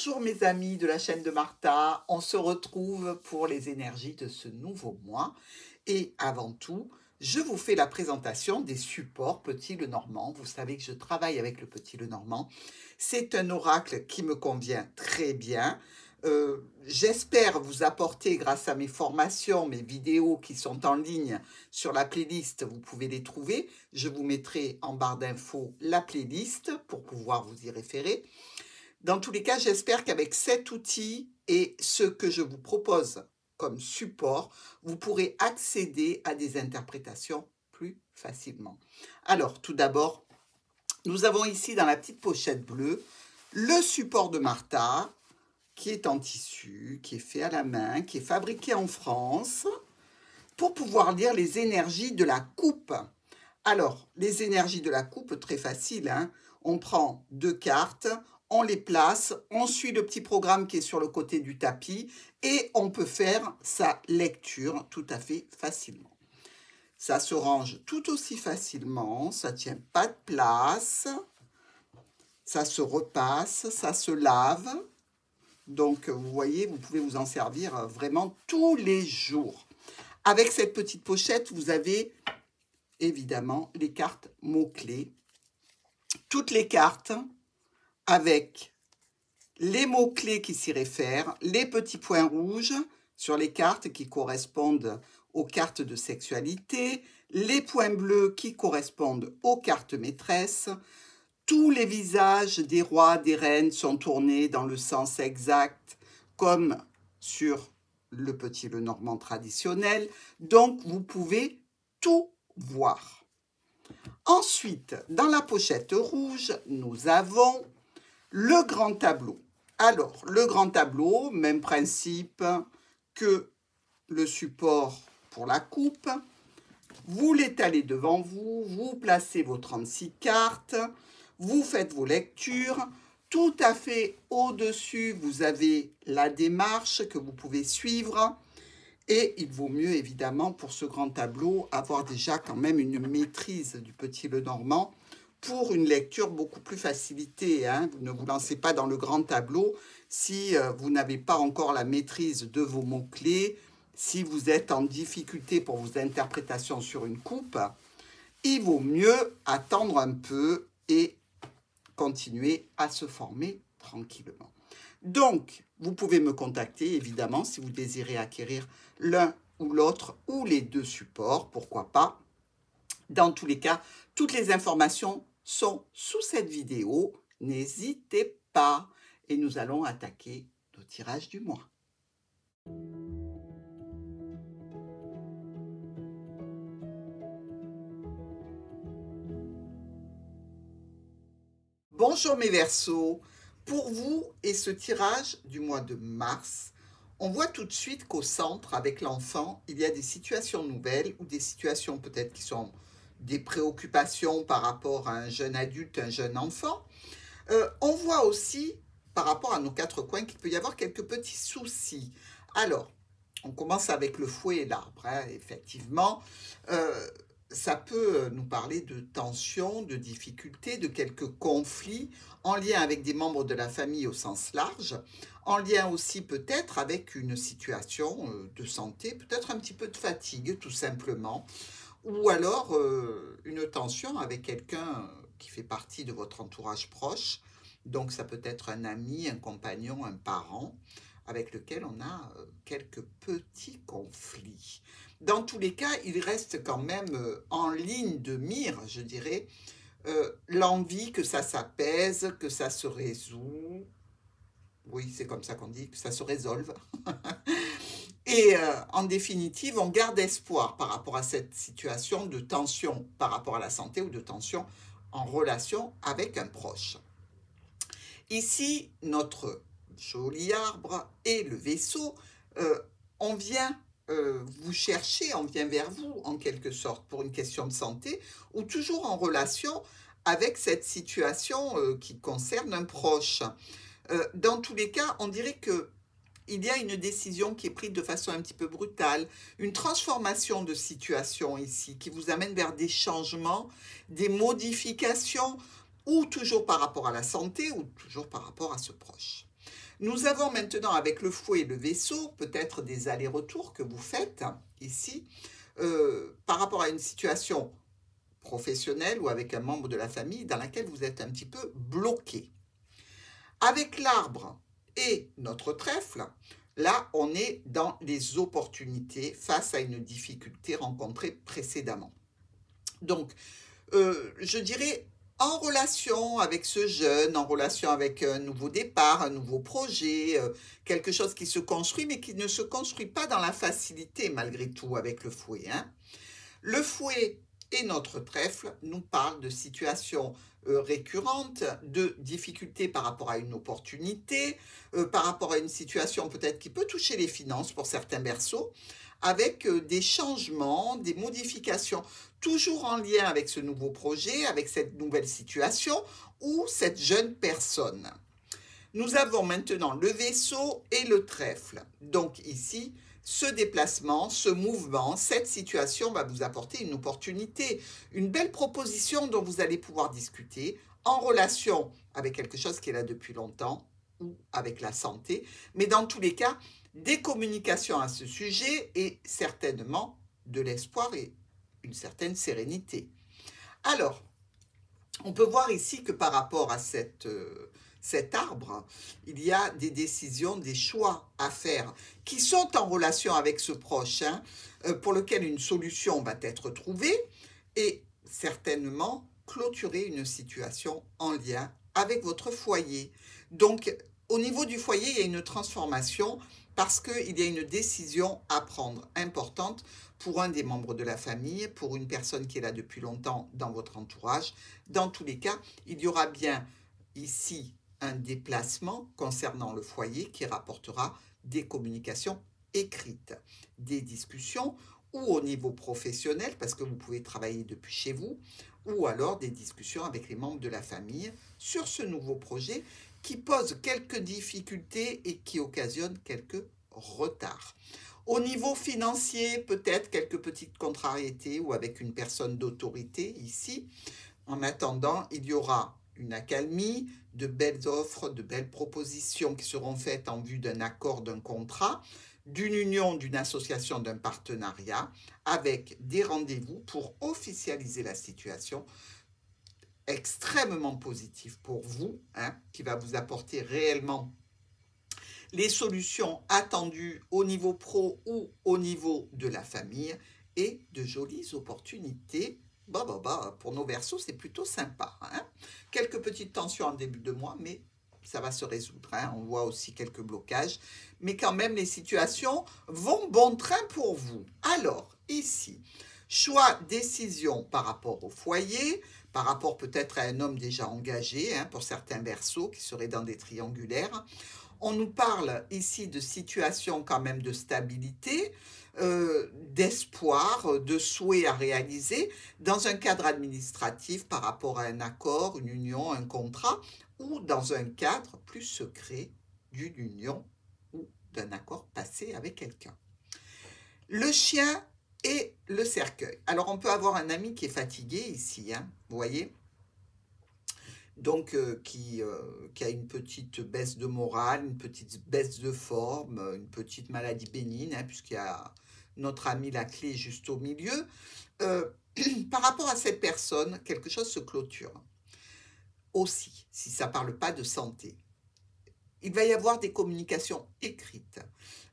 Bonjour mes amis de la chaîne de Martha, on se retrouve pour les énergies de ce nouveau mois et avant tout, je vous fais la présentation des supports Petit Lenormand. Vous savez que je travaille avec le Petit Lenormand. C'est un oracle qui me convient très bien. J'espère vous apporter grâce à mes formations, mes vidéos qui sont en ligne sur la playlist, vous pouvez les trouver. Je vous mettrai en barre d'infos la playlist pour pouvoir vous y référer. Dans tous les cas, j'espère qu'avec cet outil et ce que je vous propose comme support, vous pourrez accéder à des interprétations plus facilement. Alors, tout d'abord, nous avons ici dans la petite pochette bleue le support de Martha qui est en tissu, qui est fait à la main, qui est fabriqué en France pour pouvoir lire les énergies de la coupe. Alors, les énergies de la coupe, très facile, hein. On prend 2 cartes, on les place, on suit le petit programme qui est sur le côté du tapis et on peut faire sa lecture tout à fait facilement. Ça se range tout aussi facilement, ça ne tient pas de place, ça se repasse, ça se lave. Donc, vous voyez, vous pouvez vous en servir vraiment tous les jours. Avec cette petite pochette, vous avez évidemment les cartes mots-clés. Toutes les cartes avec les mots-clés qui s'y réfèrent, les petits points rouges sur les cartes qui correspondent aux cartes de sexualité, les points bleus qui correspondent aux cartes maîtresses. Tous les visages des rois, des reines sont tournés dans le sens exact comme sur le Petit Lenormand traditionnel. Donc, vous pouvez tout voir. Ensuite, dans la pochette rouge, nous avons le grand tableau. Alors, le grand tableau, même principe que le support pour la coupe. Vous l'étalez devant vous, vous placez vos 36 cartes, vous faites vos lectures. Tout à fait au-dessus, vous avez la démarche que vous pouvez suivre. Et il vaut mieux, évidemment, pour ce grand tableau, avoir déjà quand même une maîtrise du Petit Lenormand pour une lecture beaucoup plus facilitée. Hein. Vous ne vous lancez pas dans le grand tableau si vous n'avez pas encore la maîtrise de vos mots-clés, si vous êtes en difficulté pour vos interprétations sur une coupe. Il vaut mieux attendre un peu et continuer à se former tranquillement. Donc, vous pouvez me contacter, évidemment, si vous désirez acquérir l'un ou l'autre ou les deux supports, pourquoi pas. Dans tous les cas, toutes les informations sont sous cette vidéo. N'hésitez pas. Et nous allons attaquer nos tirages du mois. Bonjour mes Verseaux. Pour vous et ce tirage du mois de mars, on voit tout de suite qu'au centre, avec l'enfant, il y a des situations nouvelles ou des situations peut-être qui sont des préoccupations par rapport à un jeune adulte, un jeune enfant. On voit aussi, par rapport à nos 4 coins, qu'il peut y avoir quelques petits soucis. Alors, on commence avec le fouet et l'arbre, hein, effectivement. Ça peut nous parler de tensions, de difficultés, de quelques conflits en lien avec des membres de la famille au sens large, en lien aussi peut-être avec une situation de santé, peut-être un petit peu de fatigue tout simplement, ou alors une tension avec quelqu'un qui fait partie de votre entourage proche. Donc ça peut être un ami, un compagnon, un parent avec lequel on a quelques petits conflits. Dans tous les cas, il reste quand même en ligne de mire, je dirais, l'envie que ça s'apaise, que ça se résout. Oui, c'est comme ça qu'on dit, que ça se résolve. Et en définitive, on garde espoir par rapport à cette situation de tension par rapport à la santé ou de tension en relation avec un proche. Ici, notre joli arbre et le vaisseau, on vient vous chercher, on vient vers vous en quelque sorte pour une question de santé ou toujours en relation avec cette situation qui concerne un proche. Dans tous les cas, on dirait que il y a une décision qui est prise de façon un petit peu brutale, une transformation de situation ici qui vous amène vers des changements, des modifications ou toujours par rapport à la santé ou toujours par rapport à ce proche. Nous avons maintenant avec le fouet et le vaisseau, peut-être des allers-retours que vous faites ici, par rapport à une situation professionnelle ou avec un membre de la famille dans laquelle vous êtes un petit peu bloqué. Avec l'arbre et notre trèfle, là, on est dans les opportunités face à une difficulté rencontrée précédemment. Donc, je dirais, en relation avec ce jeune, en relation avec un nouveau départ, un nouveau projet, quelque chose qui se construit, mais qui ne se construit pas dans la facilité malgré tout avec le fouet, hein. Le fouet et notre trèfle nous parlent de situations récurrentes, de difficultés par rapport à une opportunité, par rapport à une situation peut-être qui peut toucher les finances pour certains berceaux, avec des changements, des modifications, toujours en lien avec ce nouveau projet, avec cette nouvelle situation ou cette jeune personne. Nous avons maintenant le vaisseau et le trèfle. Donc ici, ce déplacement, ce mouvement, cette situation va vous apporter une opportunité, une belle proposition dont vous allez pouvoir discuter en relation avec quelque chose qui est là depuis longtemps ou avec la santé. Mais dans tous les cas, des communications à ce sujet et certainement de l'espoir et une certaine sérénité. Alors, on peut voir ici que par rapport à cet arbre, il y a des décisions, des choix à faire qui sont en relation avec ce proche, hein, pour lequel une solution va être trouvée et certainement clôturer une situation en lien avec votre foyer. Donc, au niveau du foyer, il y a une transformation parce qu'il y a une décision à prendre importante pour un des membres de la famille, pour une personne qui est là depuis longtemps dans votre entourage. Dans tous les cas, il y aura bien ici un déplacement concernant le foyer qui rapportera des communications écrites, des discussions ou au niveau professionnel parce que vous pouvez travailler depuis chez vous ou alors des discussions avec les membres de la famille sur ce nouveau projet qui pose quelques difficultés et qui occasionne quelques retards. Au niveau financier, peut-être quelques petites contrariétés ou avec une personne d'autorité ici. En attendant, il y aura une accalmie, de belles offres, de belles propositions qui seront faites en vue d'un accord, d'un contrat, d'une union, d'une association, d'un partenariat, avec des rendez-vous pour officialiser la situation, extrêmement positif pour vous, hein, qui va vous apporter réellement les solutions attendues au niveau pro ou au niveau de la famille et de jolies opportunités. Pour nos versos, c'est plutôt sympa, hein. Quelques petites tensions en début de mois, mais ça va se résoudre, hein. On voit aussi quelques blocages, mais quand même, les situations vont bon train pour vous. Alors, ici, choix, décision par rapport au foyer, par rapport peut-être à un homme déjà engagé, hein, pour certains versos qui seraient dans des triangulaires. On nous parle ici de situations quand même de stabilité, d'espoir, de souhait à réaliser dans un cadre administratif par rapport à un accord, une union, un contrat, ou dans un cadre plus secret d'une union ou d'un accord passé avec quelqu'un. Le chien et le cercueil. Alors, on peut avoir un ami qui est fatigué ici, hein, vous voyez, donc qui a une petite baisse de morale, une petite baisse de forme, une petite maladie bénigne, hein, puisqu'il y a notre ami la clé juste au milieu. Par rapport à cette personne, quelque chose se clôture. Aussi, si ça ne parle pas de santé, il va y avoir des communications écrites,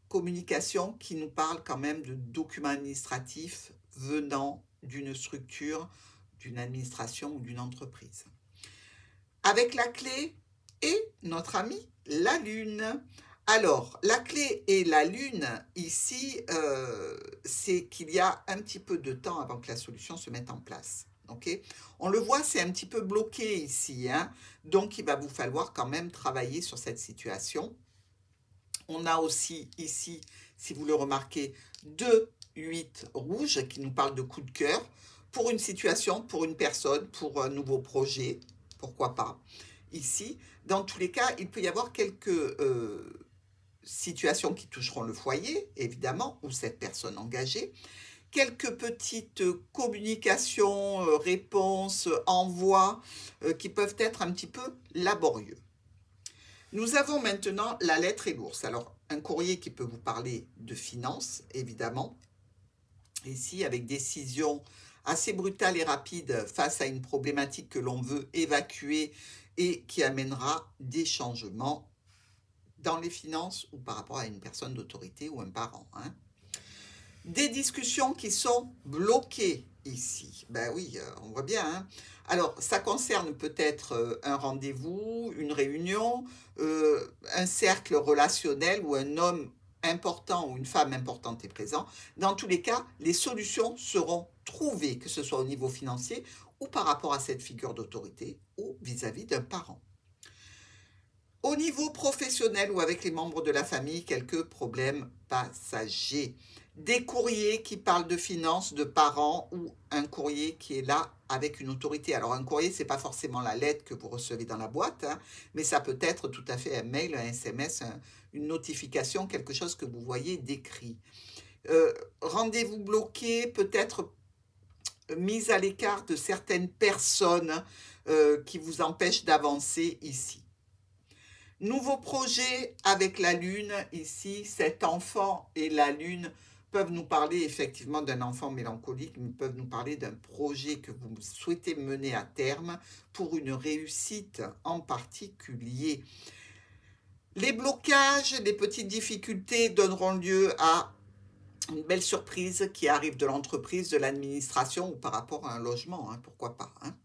communications qui nous parlent quand même de documents administratifs venant d'une structure, d'une administration ou d'une entreprise. Avec la clé et notre ami la lune. Alors, la clé et la lune, ici, c'est qu'il y a un petit peu de temps avant que la solution se mette en place. Okay, on le voit, c'est un petit peu bloqué ici, hein, donc il va vous falloir quand même travailler sur cette situation. On a aussi ici, si vous le remarquez, 2 8 rouges qui nous parlent de coup de cœur pour une situation, pour une personne, pour un nouveau projet. Pourquoi pas ici. Dans tous les cas, il peut y avoir quelques situations qui toucheront le foyer, évidemment, ou cette personne engagée. Quelques petites communications, réponses, envois qui peuvent être un petit peu laborieux. Nous avons maintenant la lettre et l'ours. Alors, un courrier qui peut vous parler de finances, évidemment. Ici, avec décision assez brutale et rapide face à une problématique que l'on veut évacuer et qui amènera des changements dans les finances ou par rapport à une personne d'autorité ou un parent. Hein. Des discussions qui sont bloquées ici. Ben oui, on voit bien. Hein. Alors, ça concerne peut-être un rendez-vous, une réunion, un cercle relationnel où un homme important ou une femme importante est présent. Dans tous les cas, les solutions seront trouvées, que ce soit au niveau financier ou par rapport à cette figure d'autorité ou vis-à-vis d'un parent. Au niveau professionnel ou avec les membres de la famille, quelques problèmes passagers. Des courriers qui parlent de finances, de parents ou un courrier qui est là avec une autorité. Alors un courrier, ce n'est pas forcément la lettre que vous recevez dans la boîte, hein, mais ça peut être tout à fait un mail, un SMS, une notification, quelque chose que vous voyez décrit. Rendez-vous bloqué, peut-être mise à l'écart de certaines personnes qui vous empêchent d'avancer ici. Nouveau projet avec la Lune, ici, cet enfant et la Lune peuvent nous parler effectivement d'un enfant mélancolique, mais peuvent nous parler d'un projet que vous souhaitez mener à terme pour une réussite en particulier. Les blocages, les petites difficultés donneront lieu à une belle surprise qui arrive de l'entreprise, de l'administration ou par rapport à un logement, hein, pourquoi pas. Hein.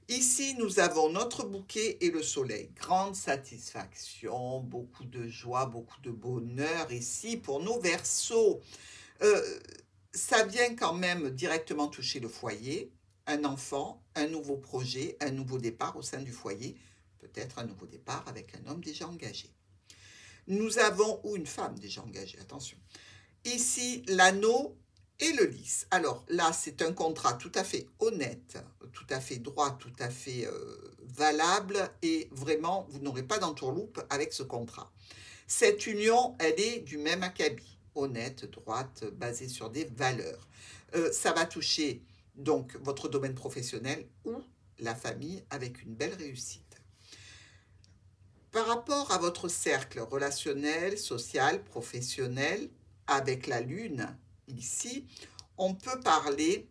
Ici, nous avons notre bouquet et le soleil. Grande satisfaction, beaucoup de joie, beaucoup de bonheur ici pour nos Verseaux. Ça vient quand même directement toucher le foyer, un enfant, un nouveau projet, un nouveau départ au sein du foyer, peut-être un nouveau départ avec un homme déjà engagé. Nous avons, ou une femme déjà engagée, attention. Ici, l'anneau et le lys. Alors là, c'est un contrat tout à fait honnête, tout à fait droit, tout à fait valable et vraiment, vous n'aurez pas d'entourloupe avec ce contrat. Cette union, elle est du même acabit, honnête, droite, basée sur des valeurs. Ça va toucher donc votre domaine professionnel ou la famille avec une belle réussite. Par rapport à votre cercle relationnel, social, professionnel, avec la Lune, ici, on peut parler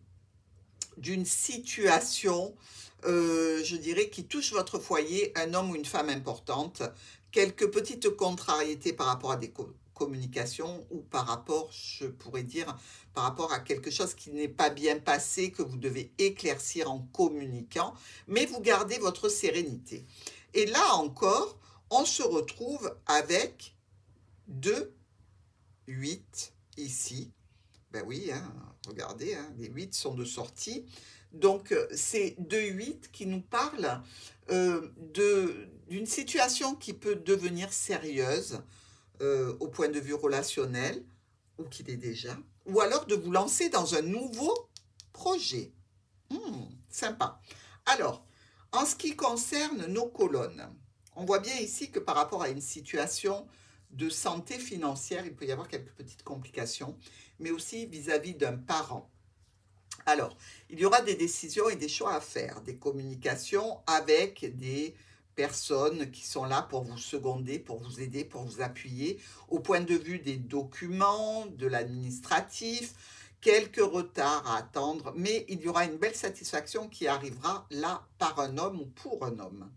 d'une situation, je dirais, qui touche votre foyer, un homme ou une femme importante, quelques petites contrariétés par rapport à des communications ou par rapport, je pourrais dire, par rapport à quelque chose qui n'est pas bien passé, que vous devez éclaircir en communiquant, mais vous gardez votre sérénité. Et là encore, on se retrouve avec 2, 8 ici. Ben oui, hein, regardez, hein, les 8 sont de sortie. Donc, c'est 2-8 qui nous parlent d'une situation qui peut devenir sérieuse au point de vue relationnel, ou qu'il est déjà, ou alors de vous lancer dans un nouveau projet. Sympa. Alors, en ce qui concerne nos colonnes, on voit bien ici que par rapport à une situation de santé financière, il peut y avoir quelques petites complications, mais aussi vis-à-vis d'un parent. Alors, il y aura des décisions et des choix à faire, des communications avec des personnes qui sont là pour vous seconder, pour vous aider, pour vous appuyer, au point de vue des documents, de l'administratif, quelques retards à attendre, mais il y aura une belle satisfaction qui arrivera là par un homme ou pour un homme.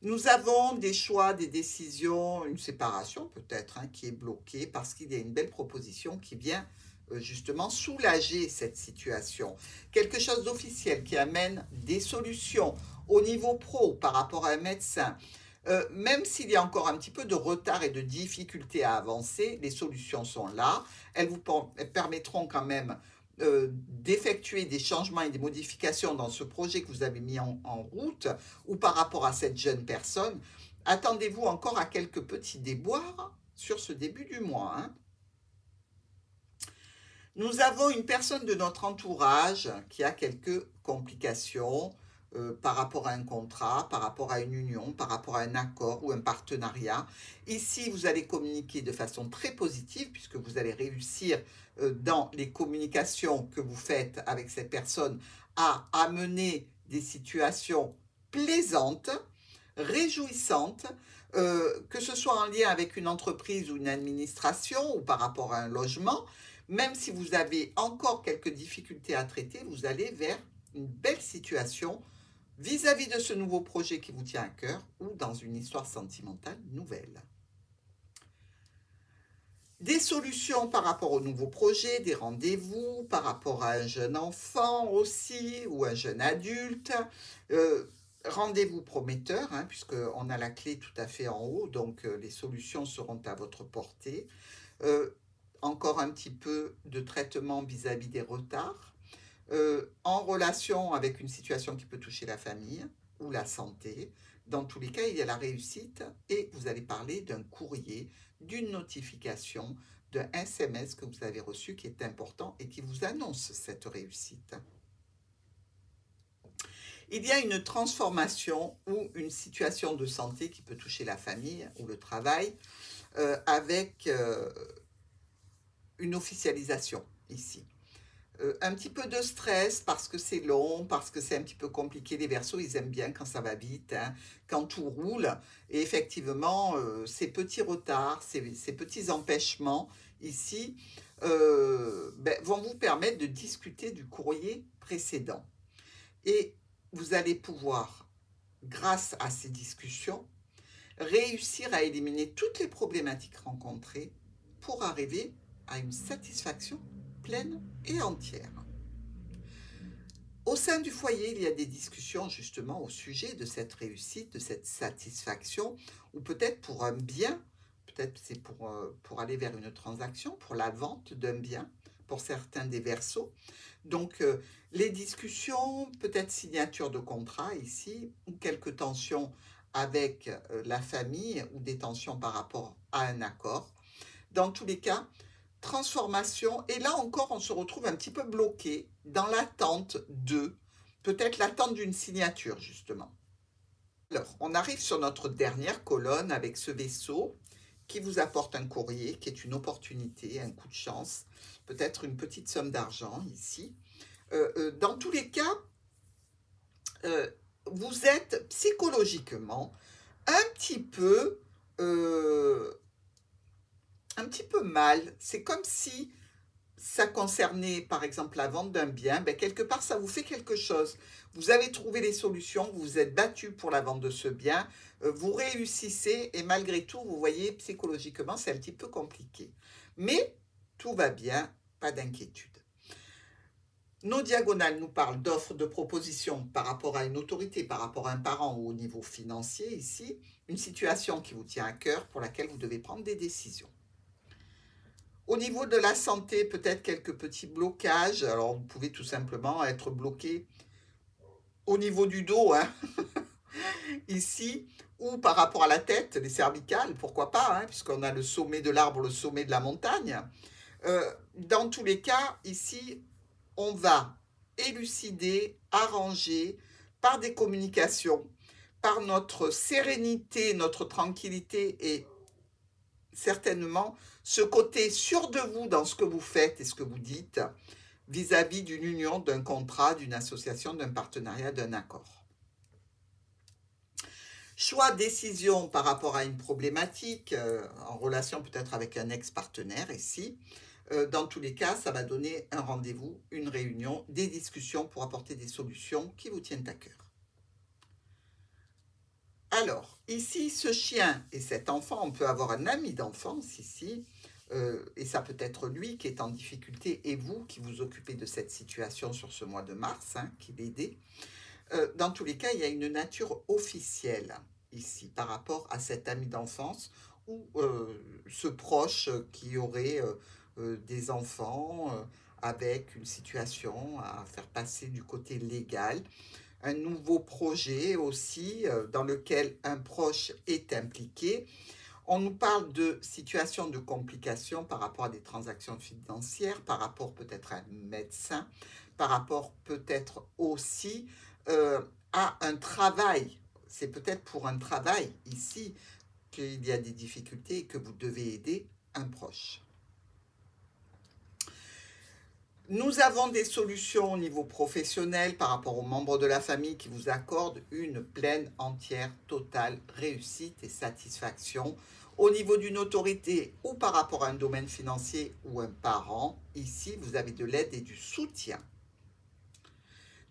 Nous avons des choix, des décisions, une séparation peut-être hein, qui est bloquée parce qu'il y a une belle proposition qui vient justement soulager cette situation. Quelque chose d'officiel qui amène des solutions au niveau pro par rapport à un médecin. Même s'il y a encore un petit peu de retard et de difficulté à avancer, les solutions sont là. Elles vous permettront quand même d'effectuer des changements et des modifications dans ce projet que vous avez mis en route ou par rapport à cette jeune personne. Attendez-vous encore à quelques petits déboires sur ce début du mois. Hein. Nous avons une personne de notre entourage qui a quelques complications par rapport à un contrat, par rapport à une union, par rapport à un accord ou un partenariat. Ici, vous allez communiquer de façon très positive puisque vous allez réussir dans les communications que vous faites avec cette personne à amener des situations plaisantes. réjouissante, que ce soit en lien avec une entreprise ou une administration ou par rapport à un logement. Même si vous avez encore quelques difficultés à traiter, vous allez vers une belle situation vis-à-vis de ce nouveau projet qui vous tient à cœur ou dans une histoire sentimentale nouvelle. Des solutions par rapport au nouveau projet, des rendez-vous, par rapport à un jeune enfant aussi ou un jeune adulte. Rendez-vous prometteur, hein, puisqu'on a la clé tout à fait en haut, donc les solutions seront à votre portée. Encore un petit peu de traitement vis-à-vis des retards. En relation avec une situation qui peut toucher la famille ou la santé. Dans tous les cas, il y a la réussite et vous allez parler d'un courrier, d'une notification, d'un SMS que vous avez reçu qui est important et qui vous annonce cette réussite. Il y a une transformation ou une situation de santé qui peut toucher la famille ou le travail avec une officialisation ici. Un petit peu de stress parce que c'est long, parce que c'est un petit peu compliqué. Les Verseaux, ils aiment bien quand ça va vite, hein, quand tout roule. Et effectivement, ces petits retards, ces petits empêchements ici vont vous permettre de discuter du courrier précédent. Et vous allez pouvoir, grâce à ces discussions, réussir à éliminer toutes les problématiques rencontrées pour arriver à une satisfaction pleine et entière. Au sein du foyer, il y a des discussions justement au sujet de cette réussite, de cette satisfaction, ou peut-être pour un bien, peut-être c'est pour aller vers une transaction, pour la vente d'un bien, pour certains des Verseaux. Donc, les discussions, peut-être signature de contrat ici, ou quelques tensions avec la famille, ou des tensions par rapport à un accord. Dans tous les cas, transformation, et là encore, on se retrouve un petit peu bloqué dans l'attente de, peut-être l'attente d'une signature, justement. Alors, on arrive sur notre dernière colonne avec ce vaisseau qui vous apporte un courrier, qui est une opportunité, un coup de chance, peut-être une petite somme d'argent ici. Dans tous les cas, vous êtes psychologiquement un petit peu mal. C'est comme si ça concernait par exemple la vente d'un bien, quelque part ça vous fait quelque chose. Vous avez trouvé les solutions, vous vous êtes battu pour la vente de ce bien, vous réussissez et malgré tout, vous voyez, psychologiquement, c'est un petit peu compliqué. Mais tout va bien, pas d'inquiétude. Nos diagonales nous parlent d'offres, de propositions par rapport à une autorité, par rapport à un parent ou au niveau financier ici, une situation qui vous tient à cœur pour laquelle vous devez prendre des décisions. Au niveau de la santé, peut-être quelques petits blocages. Alors, vous pouvez tout simplement être bloqué au niveau du dos, hein, ici, ou par rapport à la tête, les cervicales, pourquoi pas, hein, puisqu'on a le sommet de l'arbre, le sommet de la montagne. Dans tous les cas, ici, on va élucider, arranger par des communications, par notre sérénité, notre tranquillité et certainement ce côté sûr de vous dans ce que vous faites et ce que vous dites vis-à-vis d'une union, d'un contrat, d'une association, d'un partenariat, d'un accord. Choix, décision par rapport à une problématique en relation peut-être avec un ex-partenaire ici. Dans tous les cas, ça va donner un rendez-vous, une réunion, des discussions pour apporter des solutions qui vous tiennent à cœur. Alors, ici, ce chien et cet enfant, on peut avoir un ami d'enfance ici, et ça peut être lui qui est en difficulté et vous qui vous occupez de cette situation sur ce mois de mars, hein, qui l'aidez. Dans tous les cas, il y a une nature officielle ici par rapport à cet ami d'enfance ou ce proche qui aurait des enfants avec une situation à faire passer du côté légal. Un nouveau projet aussi dans lequel un proche est impliqué. On nous parle de situations de complications par rapport à des transactions financières, par rapport peut-être à un médecin, par rapport peut-être aussi à un travail. C'est peut-être pour un travail ici qu'il y a des difficultés et que vous devez aider un proche. Nous avons des solutions au niveau professionnel par rapport aux membres de la famille qui vous accordent une pleine, entière, totale réussite et satisfaction. Au niveau d'une autorité ou par rapport à un domaine financier ou un parent, ici, vous avez de l'aide et du soutien.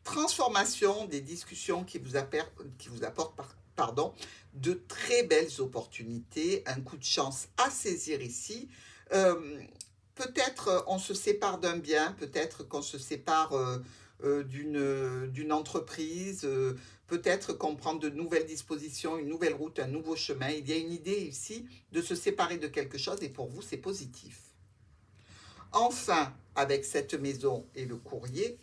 Transformation des discussions qui vous apportent de très belles opportunités, un coup de chance à saisir ici. Peut-être on se sépare d'un bien, peut-être qu'on se sépare d'une entreprise, peut-être qu'on prend de nouvelles dispositions, une nouvelle route, un nouveau chemin. Il y a une idée ici de se séparer de quelque chose et pour vous c'est positif. Enfin, avec cette maison et le courrier,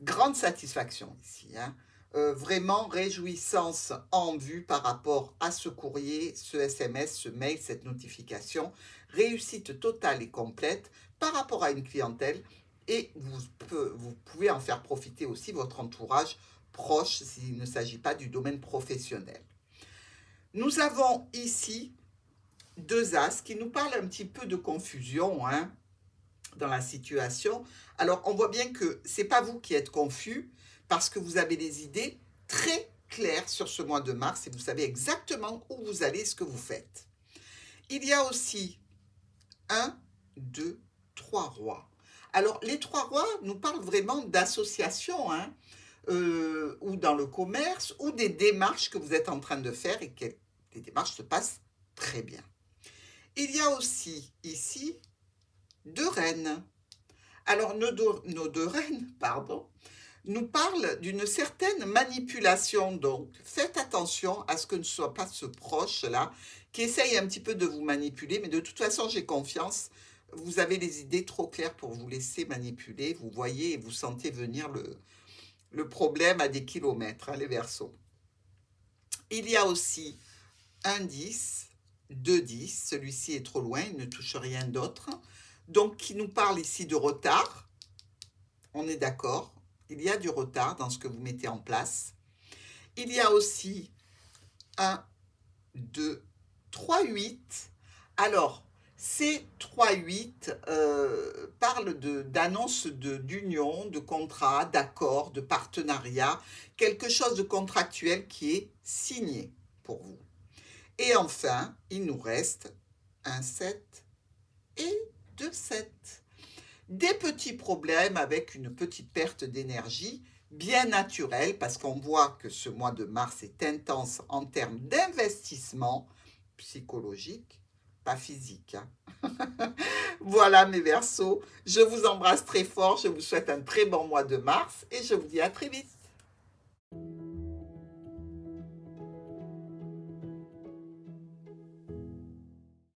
grande satisfaction ici, hein. Vraiment réjouissance en vue par rapport à ce courrier, ce SMS, ce mail, cette notification. Réussite totale et complète par rapport à une clientèle et vous pouvez en faire profiter aussi votre entourage proche s'il ne s'agit pas du domaine professionnel. Nous avons ici deux as qui nous parlent un petit peu de confusion, hein, dans la situation. Alors, on voit bien que ce n'est pas vous qui êtes confus parce que vous avez des idées très claires sur ce mois de mars et vous savez exactement où vous allez, ce que vous faites. Il y a aussi 1, 2, 3 rois. Alors, les 3 rois nous parlent vraiment d'associations, hein, ou dans le commerce, ou des démarches que vous êtes en train de faire et que les démarches se passent très bien. Il y a aussi ici 2 reines. Alors, nos deux reines, nous parlent d'une certaine manipulation. Donc, faites attention à ce que ne soit pas ce proche-là qui essaye un petit peu de vous manipuler. Mais de toute façon, j'ai confiance. Vous avez les idées trop claires pour vous laisser manipuler. Vous voyez et vous sentez venir le problème à des kilomètres, hein, les Verseaux. Il y a aussi un 10, 2 10. Celui-ci est trop loin, il ne touche rien d'autre. Donc, qui nous parle ici de retard. On est d'accord, il y a du retard dans ce que vous mettez en place. Il y a aussi 1, 2, 3, 8. Alors, ces 3, 8 parlent d'annonce d'union, de contrat, d'accord, de partenariat, quelque chose de contractuel qui est signé pour vous. Et enfin, il nous reste un 7 et 2 7. Des petits problèmes avec une petite perte d'énergie bien naturelle parce qu'on voit que ce mois de mars est intense en termes d'investissement psychologique, pas physique, hein. Voilà mes Verseaux, je vous embrasse très fort, je vous souhaite un très bon mois de mars et je vous dis à très vite.